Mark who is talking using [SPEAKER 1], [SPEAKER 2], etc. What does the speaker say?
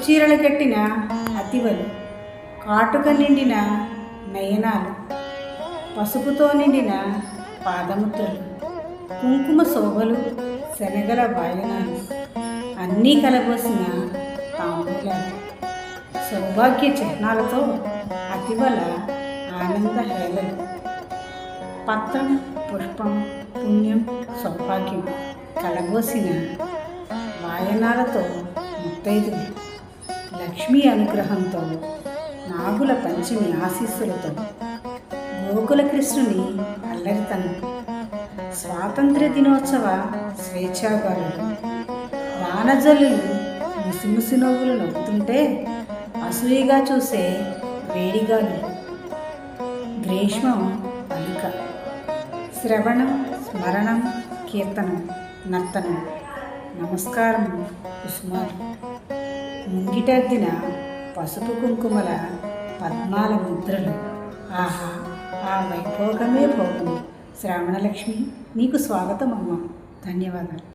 [SPEAKER 1] చీరలు కట్టిన అతివలు, కాటుక నిండిన నయనాలు, పసుపుతో నిండిన పాదముద్రలు, కుంకుమ శోభలు, శనగల వాయనాలు, అన్నీ కలబోసిన తాంబూలాలు, సౌభాగ్య చిహ్నాలతో అతివల ఆనంద హేళలు, పత్రం పుష్పం పుణ్యం సౌభాగ్యం కలబోసిన వాయనాలతో ముత్తైదులు, లక్ష్మీ అనుగ్రహంతో, నాగుల పంచమి ఆశీస్సులతో, గోకుల కృష్ణుని అల్లరితనం, స్వాతంత్ర్య దినోత్సవ స్వేచ్ఛాగాలులు, వానజల్లులు ముసిముసి నవ్వులు నవ్వుతుంటే అసూయగా చూసే వేడిగాలు, గ్రీష్మం పలుక, శ్రవణం స్మరణం కీర్తనం నర్తనం, నమస్కారం కుసుమాలు, ముంగిటద్దిన పసుపు కుంకుమల పద్మాల ముద్రలు. ఆహా, ఆ వైభోగమే భోగము. శ్రావణలక్ష్మి, నీకు స్వాగతం అమ్మ. ధన్యవాదాలు.